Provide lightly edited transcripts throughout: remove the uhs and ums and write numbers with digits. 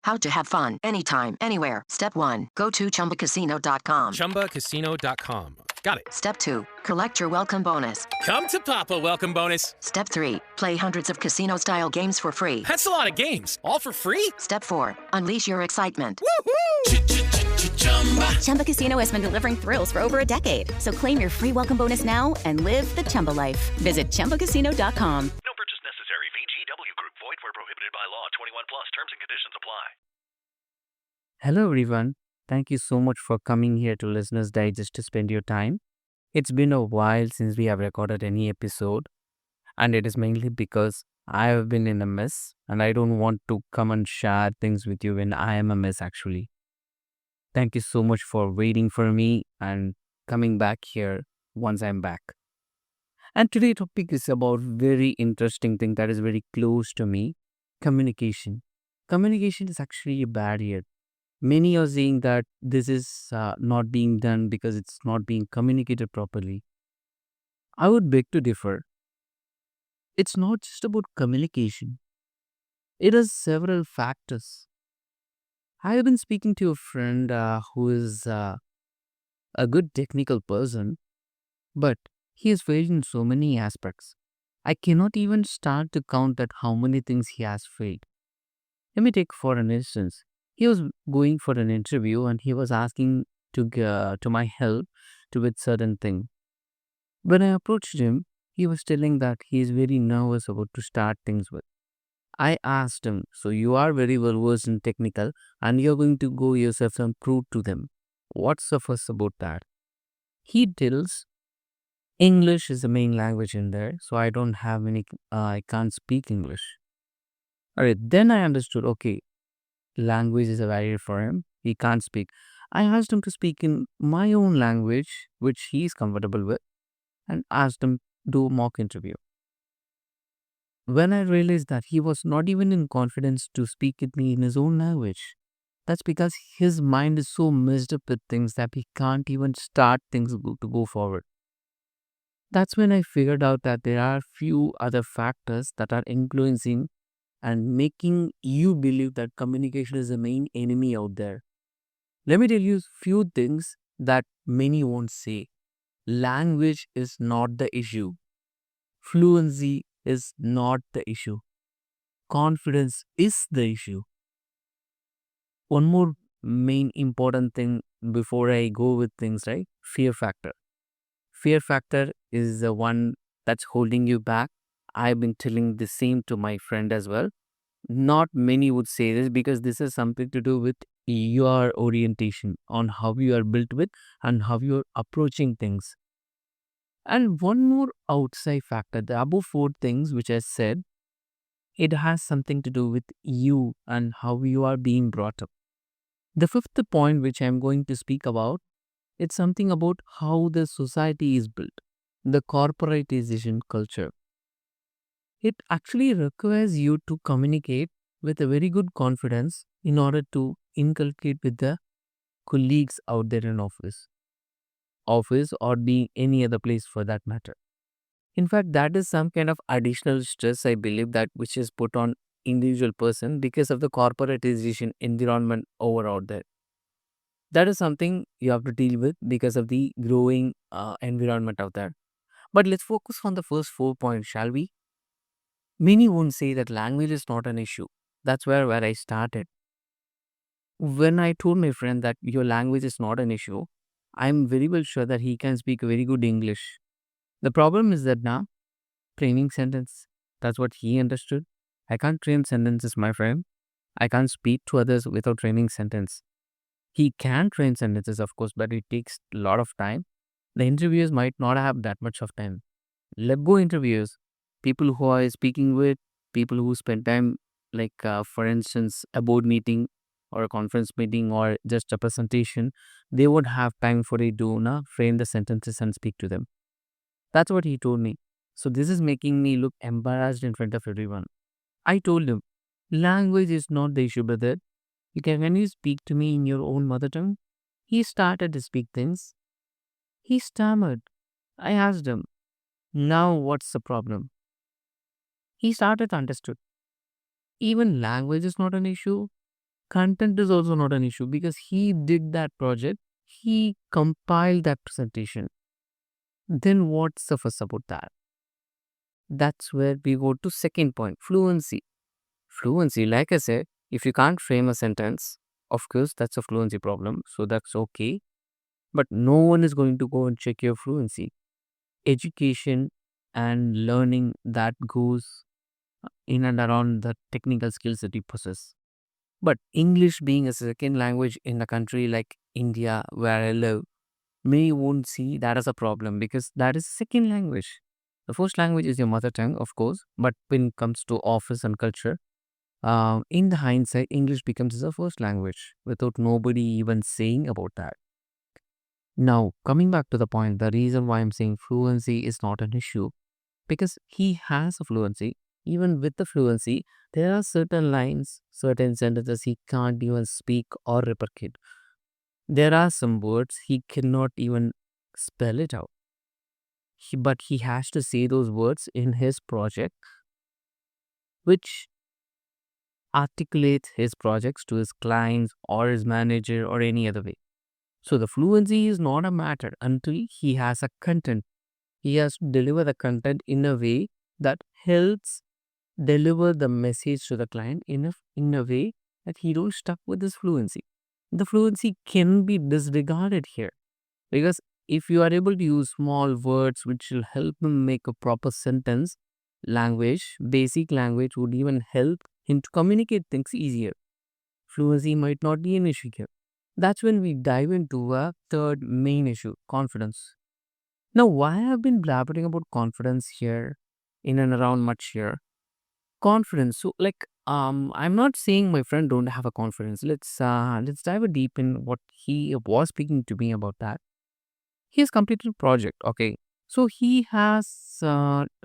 How to have fun anytime, anywhere. Step 1. Go to ChumbaCasino.com. ChumbaCasino.com. Got it. Step 2. Collect your welcome bonus. Come to Papa welcome bonus. Step 3. Play hundreds of casino-style games for free. That's a lot of games. All for free? Step 4. Unleash your excitement. Woohoo! Chumba Casino has been delivering thrills for over a decade. So claim your free welcome bonus now and live the Chumba life. Visit ChumbaCasino.com. No purchase necessary. VGW Group. Void where prohibited by law. 21 plus. Terms and conditions apply. Hello, everyone. Thank you so much for coming here to Listeners Digest to spend your time. It's been a while since we have recorded any episode, and it is mainly because I have been in a mess and I don't want to come and share things with you when I am a mess, actually. Thank you so much for waiting for me and coming back here once I'm back. And today's topic is about very interesting thing that is very close to me, communication. Communication is actually a barrier. Many are saying that this is not being done because it's not being communicated properly. I would beg to differ. It's not just about communication. It has several factors. I have been speaking to a friend who is a good technical person, but he has failed in so many aspects. I cannot even start to count at how many things he has failed. Let me take for an instance. He was going for an interview and he was asking to my help to with certain thing. When I approached him, he was telling that he is very nervous about to start things with. I asked him, so you are very well versed in technical and you're going to go yourself and prove to them. What's the fuss about that? He tells English is the main language in there, so I don't have any, I can't speak English. Alright, then I understood, okay, language is a barrier for him. He can't speak. I asked him to speak in my own language, which he is comfortable with, and asked him do a mock interview. When I realized that he was not even in confidence to speak with me in his own language, that's because his mind is so messed up with things that he can't even start things to go forward. That's when I figured out that there are few other factors that are influencing and making you believe that communication is the main enemy out there. Let me tell you few things that many won't say. Language is not the issue. Fluency is not the issue. Confidence is the issue. One more main important thing before I go with things, right? Fear factor. Fear factor is the one that's holding you back. I've been telling the same to my friend as well. Not many would say this because this has something to do with your orientation on how you are built with and how you are approaching things. And one more outside factor, the above four things which I said, it has something to do with you and how you are being brought up. The fifth point which I'm going to speak about, it's something about how the society is built, the corporatization culture. It actually requires you to communicate with a very good confidence in order to inculcate with the colleagues out there in office or being any other place for that matter. In fact, that is some kind of additional stress, I believe, that which is put on individual person because of the corporatization environment over out there. That is something you have to deal with because of the growing environment out there. But let's focus on the first 4 points, shall we? Many won't say that language is not an issue. That's where I started. When I told my friend that your language is not an issue, I'm very well sure that he can speak very good English. The problem is that now, training sentence, that's what he understood. I can't train sentences, my friend. I can't speak to others without training sentence. He can train sentences, of course, but it takes a lot of time. The interviewers might not have that much of time. Let go interviewers, people who are speaking with, people who spend time, like for instance, a board meeting or a conference meeting or just a presentation, they would have time for it to frame the sentences and speak to them. That's what he told me. So this is making me look embarrassed in front of everyone. I told him, language is not the issue, brother. When you speak to me in your own mother tongue, he started to speak things. He stammered. I asked him, now what's the problem? He started to understood. Even language is not an issue. content is also not an issue because he did that project, he compiled that presentation. Then what's the fuss about that? That's where we go to second point, fluency. Fluency, like I said, if you can't frame a sentence, of course, that's a fluency problem. So that's okay. But no one is going to go and check your fluency. Education and learning that goes in and around the technical skills that you possess. But English being a second language in a country like India, where I live, may won't see that as a problem because that is second language. The first language is your mother tongue, of course, but when it comes to office and culture, in the hindsight, English becomes the first language without nobody even saying about that. Now, coming back to the point, the reason why I'm saying fluency is not an issue because he has a fluency. Even with the fluency, there are certain lines, certain sentences he can't even speak or replicate. There are some words he cannot even spell it out. But he has to say those words in his project, which articulates his projects to his clients or his manager or any other way. So the fluency is not a matter until he has a content. He has to deliver the content in a way that helps deliver the message to the client in a way that he don't stuck with his fluency. The fluency can be disregarded here because if you are able to use small words which will help him make a proper sentence, language, basic language would even help him to communicate things easier. Fluency might not be an issue here. That's when we dive into a third main issue, confidence. Now, why I've been blabbering about confidence here, in and around much here? Confidence. So, I'm not saying my friend don't have a confidence. Let's dive a deep in what he was speaking to me about that. He has completed a project. Okay, so he has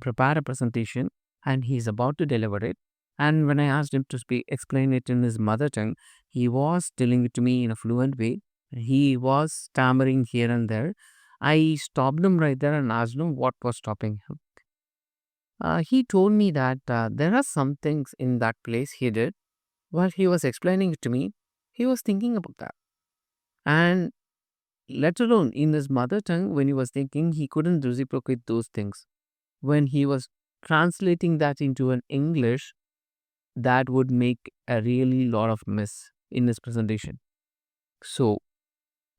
prepared a presentation and he's about to deliver it. And when I asked him to explain it in his mother tongue, he was telling it to me in a fluent way. He was stammering here and there. I stopped him right there and asked him what was stopping him. He told me that there are some things in that place he did. While he was explaining it to me, he was thinking about that. And let alone in his mother tongue, when he was thinking, he couldn't reciprocate those things. When he was translating that into an English, that would make a really lot of mess in his presentation. So,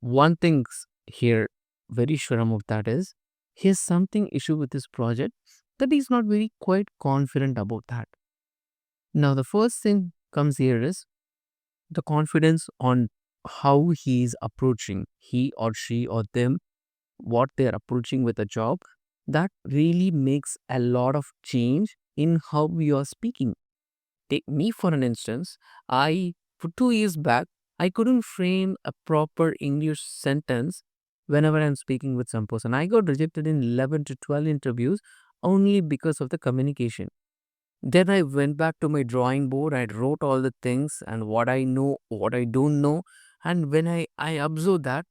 one thing's here very sure about that is he has something issue with this project that he's not very quite confident about that. Now, the first thing comes here is the confidence on how he is approaching, he or she or them, what they're approaching with a job. That really makes a lot of change in how we are speaking. Take me for an instance. For 2 years back, I couldn't frame a proper English sentence whenever I'm speaking with some person. I got rejected in 11 to 12 interviews only because of the communication. Then I went back to my drawing board. I wrote all the things and what I know, what I don't know. And when I observed that,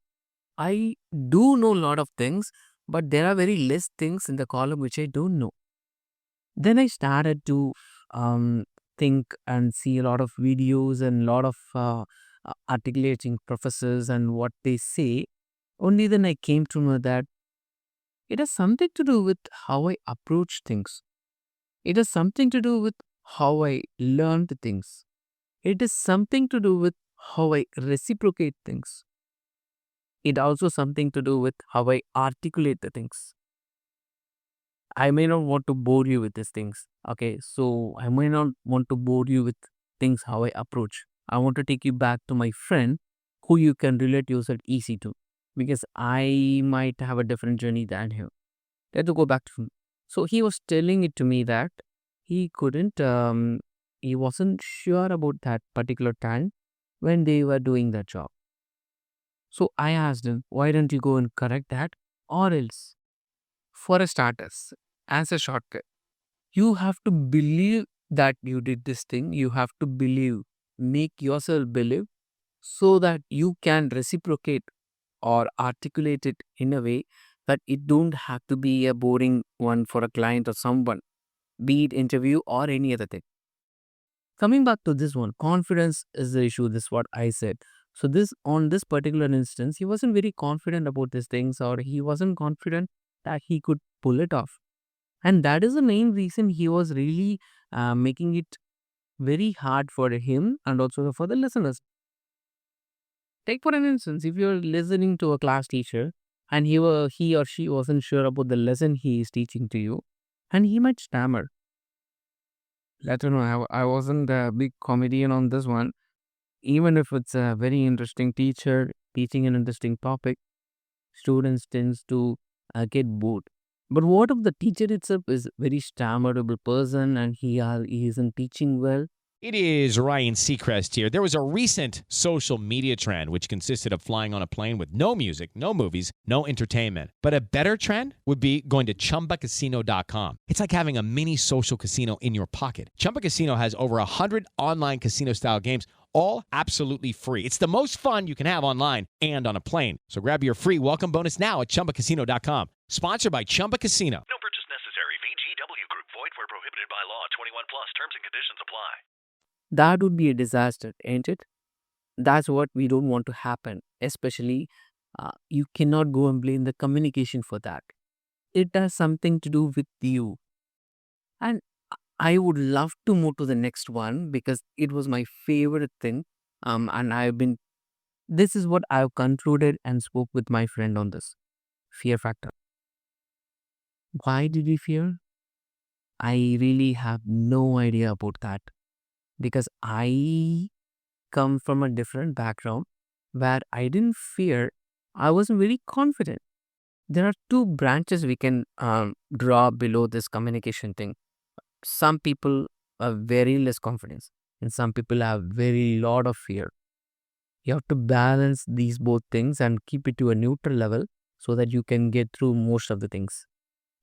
I do know a lot of things, but there are very less things in the column which I don't know. Then I started to think and see a lot of videos and a lot of articulating professors and what they say. Only then I came to know that it has something to do with how I approach things. It has something to do with how I learned things. It is something to do with how I reciprocate things. It also something to do with how I articulate the things. I may not want to bore you with these things. Okay, so I may not want to bore you with things how I approach. I want to take you back to my friend who you can relate yourself easy to because I might have a different journey than him. Let's go back to him. So he was telling it to me that he couldn't, he wasn't sure about that particular time when they were doing that job. So I asked him, why don't you go and correct that? Or else, for a starters, as a shortcut, you have to believe that you did this thing. You have to believe, make yourself believe so that you can reciprocate or articulate it in a way that it don't have to be a boring one for a client or someone, be it interview or any other thing. Coming back to this one, confidence is the issue. This is what I said. So this on this particular instance, he wasn't very confident about these things, or he wasn't confident that he could pull it off. And that is the main reason he was really making it very hard for him and also for the listeners. Take for an instance, if you're listening to a class teacher and he or she wasn't sure about the lesson he is teaching to you, and he might stammer. Let you know, I wasn't a big comedian on this one. Even if it's a very interesting teacher teaching an interesting topic, students tends to get bored. But what if the teacher itself is very stammerable person and he isn't teaching well? It is Ryan Seacrest here. There was a recent social media trend which consisted of flying on a plane with no music, no movies, no entertainment. But a better trend would be going to ChumbaCasino.com. It's like having a mini social casino in your pocket. Chumba Casino has over 100 online casino-style games, all absolutely free. It's the most fun you can have online and on a plane. So grab your free welcome bonus now at ChumbaCasino.com. Sponsored by Chumba Casino. No purchase necessary. VGW Group. Void where prohibited by law. 21 plus. Terms and conditions apply. That would be a disaster, ain't it? That's what we don't want to happen. Especially, you cannot go and blame the communication for that. It has something to do with you. And I would love to move to the next one because it was my favorite thing. And this is what I've concluded and spoke with my friend on this fear factor. Why did we fear? I really have no idea about that because I come from a different background where I didn't fear, I wasn't very confident. There are two branches we can draw below this communication thing. Some people have very less confidence and some people have very lot of fear. You have to balance these both things and keep it to a neutral level so that you can get through most of the things.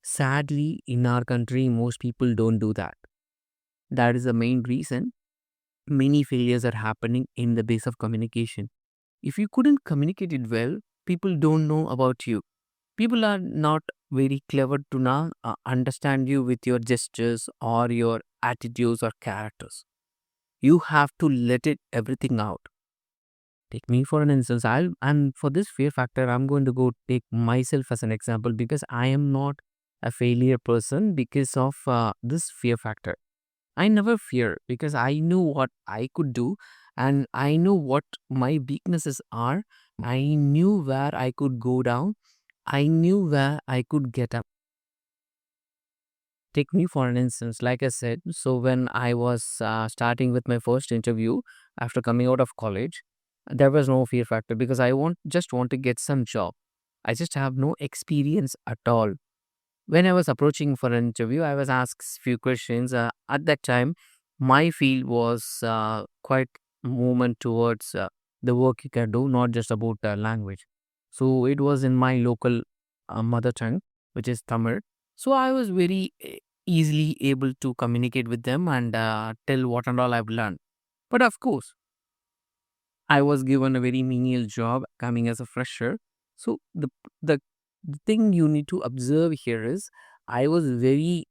Sadly, in our country, most people don't do that. That is the main reason many failures are happening in the base of communication. If you couldn't communicate it well, people don't know about you. People are not very clever to now understand you with your gestures or your attitudes or characters. You have to let it everything out. Take me for an instance. And for this fear factor, I'm going to go take myself as an example because I am not a failure person because of this fear factor. I never fear because I knew what I could do and I knew what my weaknesses are. I knew where I could go down. I knew where I could get up. Take me for an instance, like I said, so when I was starting with my first interview after coming out of college, there was no fear factor because just want to get some job. I just have no experience at all. When I was approaching for an interview, I was asked few questions. At that time, my field was quite movement towards the work you can do, not just about language. So it was in my local mother tongue, which is Tamil. So I was very easily able to communicate with them and tell what and all I've learned. But of course, I was given a very menial job coming as a fresher. So the thing you need to observe here is I was very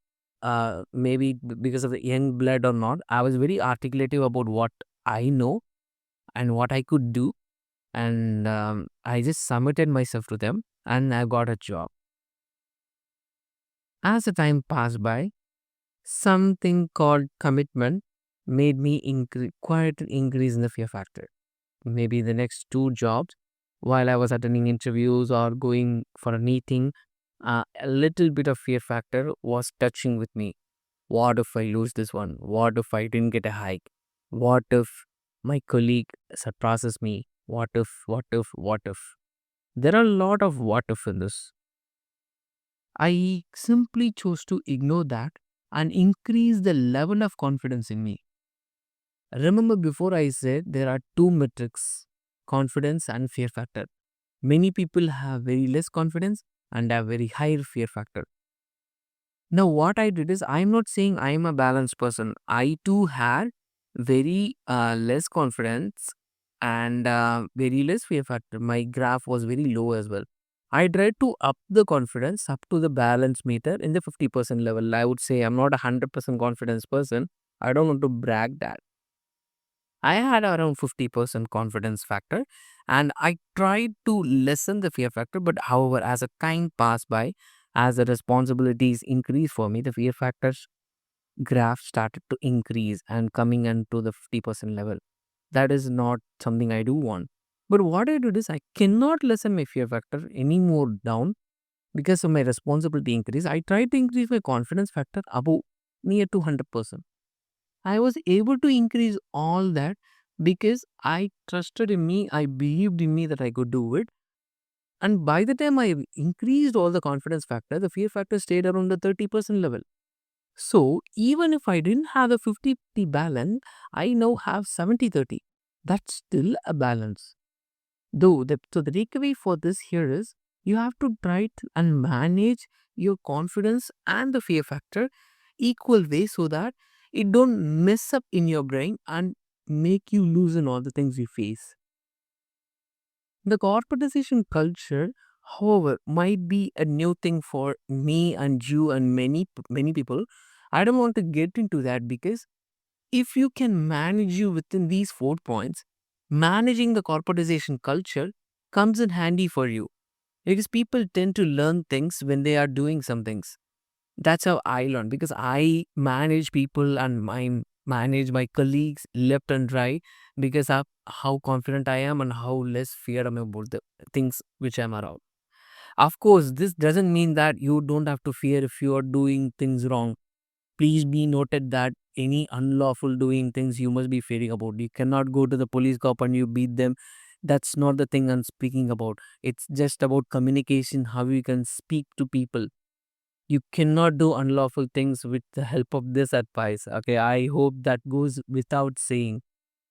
maybe because of the young blood or not, I was very articulative about what I know and what I could do, and I just submitted myself to them and I got a job. As the time passed by, something called commitment made me quite increase in the fear factor. Maybe the next two jobs, while I was attending interviews or going for a meeting, a little bit of fear factor was touching with me. What if I lose this one? What if I didn't get a hike? What if my colleague surpasses me? What if, what if, what if? There are a lot of what if in this. I simply chose to ignore that and increase the level of confidence in me. Remember before I said there are two metrics, confidence and fear factor. Many people have very less confidence and have very high fear factor. Now what I did is, I'm not saying I'm a balanced person. I too had very less confidence and very less fear factor. My graph was very low as well. I tried to up the confidence up to the balance meter in the 50% level. I would say I'm not a 100% confidence person. I don't want to brag that. I had around 50% confidence factor, and I tried to lessen the fear factor. But however, as a time passed by, as the responsibilities increased for me, the fear factors graph started to increase and coming into the 50% level. That is not something I do want. But what I did is I cannot lessen my fear factor anymore down because of my responsibility increase. I tried to increase my confidence factor above near to 100%. I was able to increase all that because I trusted in me, I believed in me that I could do it. And by the time I increased all the confidence factor, the fear factor stayed around the 30% level. So even if I didn't have a 50-50 balance, I now have 70-30. That's still a balance. So the takeaway for this here is you have to try and manage your confidence and the fear factor equal way so that it don't mess up in your brain and make you loosen all the things you face. The corporatization culture, however, might be a new thing for me and you and many people. I don't want to get into that because if you can manage you within these 4 points, managing the corporatization culture comes in handy for you because people tend to learn things when they are doing some things. That's how I learned because I manage people and I manage my colleagues left and right because of how confident I am and how less fear I'm about the things which I'm around. Of course, this doesn't mean that you don't have to fear if you are doing things wrong. Please be noted that any unlawful doing things you must be fearing about. You cannot go to the police cop and you beat them. That's not the thing I'm speaking about. It's just about communication, how you can speak to people. You cannot do unlawful things with the help of this advice. Okay, I hope that goes without saying.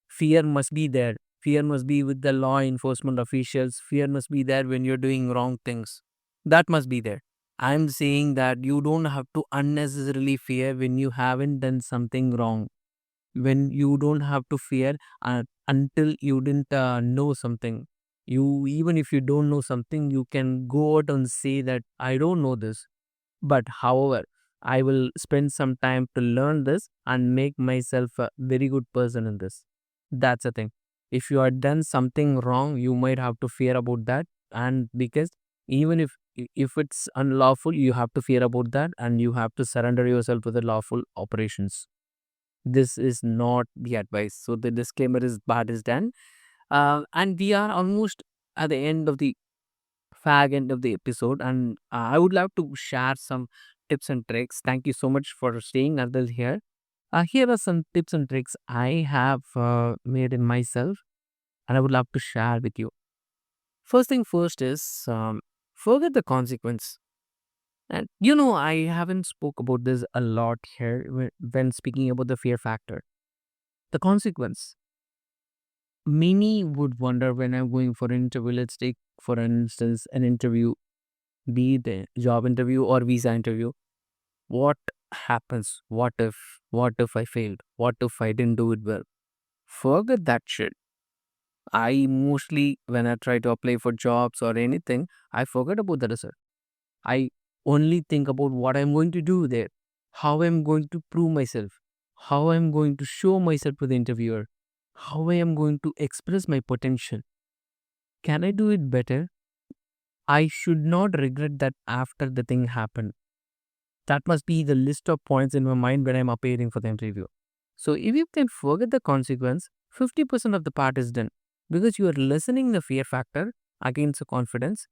Fear must be there. Fear must be with the law enforcement officials. Fear must be there when you're doing wrong things. That must be there. I'm saying that you don't have to unnecessarily fear when you haven't done something wrong. When you don't have to fear until you didn't know something. You even if you don't know something, you can go out and say that I don't know this. But however, I will spend some time to learn this and make myself a very good person in this. That's the thing. If you had done something wrong, you might have to fear about that. And because even if it's unlawful, you have to fear about that and you have to surrender yourself to the lawful operations. This is not the advice. So the disclaimer is bad is done. And we are almost at the end of the fag end of the episode, and I would love to share some tips and tricks. Thank you so much for staying until here. Here are some tips and tricks I have made in myself, and I would love to share with you. First thing first is forget the consequence. And I haven't spoke about this a lot here when speaking about the fear factor. The consequence. Many would wonder when I'm going for an interview. Let's take, for instance, an interview, be it a job interview or visa interview. What happens? What if I failed? What if I didn't do it well? Forget that shit. I mostly, when I try to apply for jobs or anything, I forget about the result. I only think about what I'm going to do there, how I'm going to prove myself, how I'm going to show myself to the interviewer, how I am going to express my potential. Can I do it better? I should not regret that after the thing happened. That must be the list of points in my mind when I'm appearing for the interview. So if you can forget the consequence, 50% of the part is done because you are lessening the fear factor against the confidence.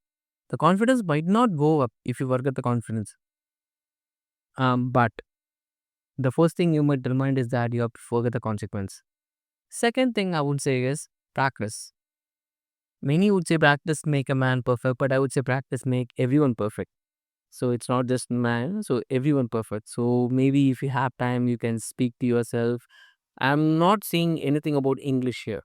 The confidence might not go up if you forget the confidence. But the first thing you might remind is that you have to forget the consequence. Second thing I would say is practice. Many would say practice make a man perfect, but I would say practice make everyone perfect. So it's not just man, so everyone perfect. So maybe if you have time, you can speak to yourself. I'm not saying anything about English here.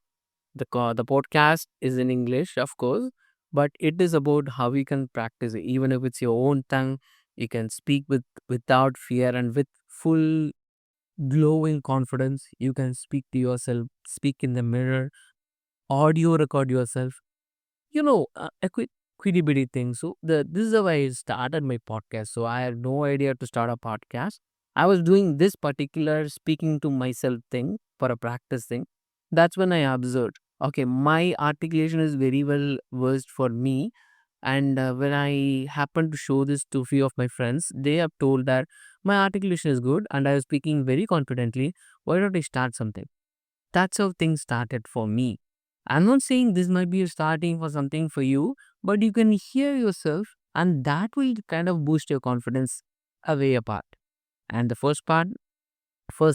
The podcast is in English, of course, but it is about how you can practice it. Even if it's your own tongue, you can speak without fear and with full glowing confidence. You can speak to yourself, speak in the mirror, audio record yourself. A quick quitty bitty thing. So this is how I started my podcast. So I had no idea to start a podcast. I was doing this particular speaking to myself thing for a practice thing. That's when I observed, okay, my articulation is very well versed for me. And when I happened to show this to few of my friends, they have told that my articulation is good and I was speaking very confidently. Why don't I start something? That's how things started for me. I'm not saying this might be a starting for something for you, but you can hear yourself and that will kind of boost your confidence away apart. And the first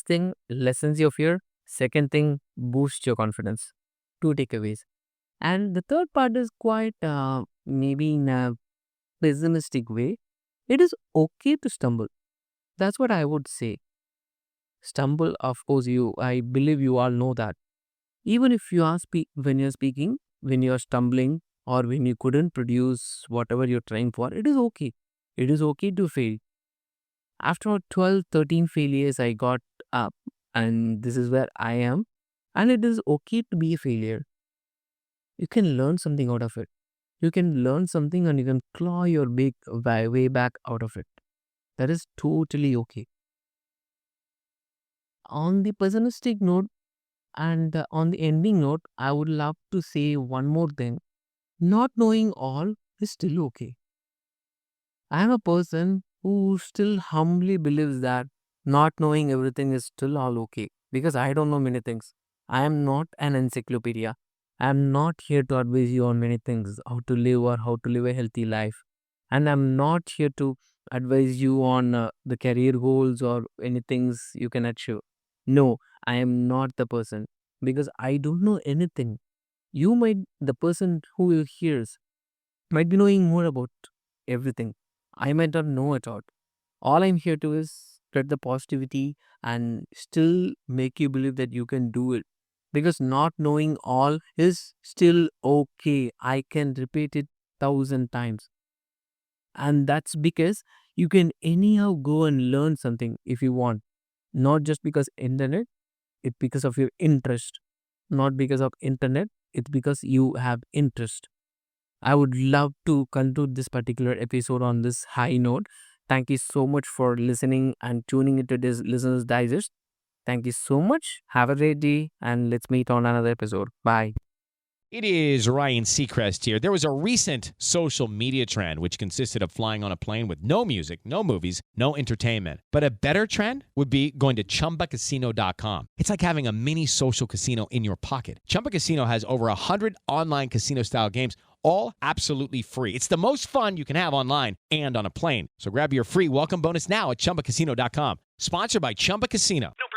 thing, lessens your fear. Second thing, boosts your confidence. Two takeaways. And the third part is quite maybe in a pessimistic way. It is okay to stumble. That's what I would say. Stumble, of course, I believe you all know that. Even if you are when you're speaking, when you're stumbling, or when you couldn't produce whatever you're trying for, it is okay. It is okay to fail. After 12, 13 failures, I got up, and this is where I am. And it is okay to be a failure. You can learn something out of it. You can learn something and you can claw your way back out of it. That is totally okay. On the pessimistic note and on the ending note, I would love to say one more thing. Not knowing all is still okay. I am a person who still humbly believes that not knowing everything is still all okay because I don't know many things. I am not an encyclopedia. I am not here to advise you on many things, how to live or how to live a healthy life. And I'm not here to advise you on the career goals or any things you can achieve. No, I am not the person because I don't know anything. The person who hears might be knowing more about everything. I might not know at all I'm here to is spread the positivity and still make you believe that you can do it. Because not knowing all is still okay. I can repeat it 1,000 times. And that's because you can anyhow go and learn something if you want. Not just because internet, it's because of your interest. Not because of internet, it's because you have interest. I would love to conclude this particular episode on this high note. Thank you so much for listening and tuning into this Listener's Digest. Thank you so much. Have a great day and let's meet on another episode. Bye. It is Ryan Seacrest here. There was a recent social media trend which consisted of flying on a plane with no music, no movies, no entertainment. But a better trend would be going to ChumbaCasino.com. It's like having a mini social casino in your pocket. Chumba Casino has over 100 online casino-style games, all absolutely free. It's the most fun you can have online and on a plane. So grab your free welcome bonus now at ChumbaCasino.com. Sponsored by Chumba Casino. No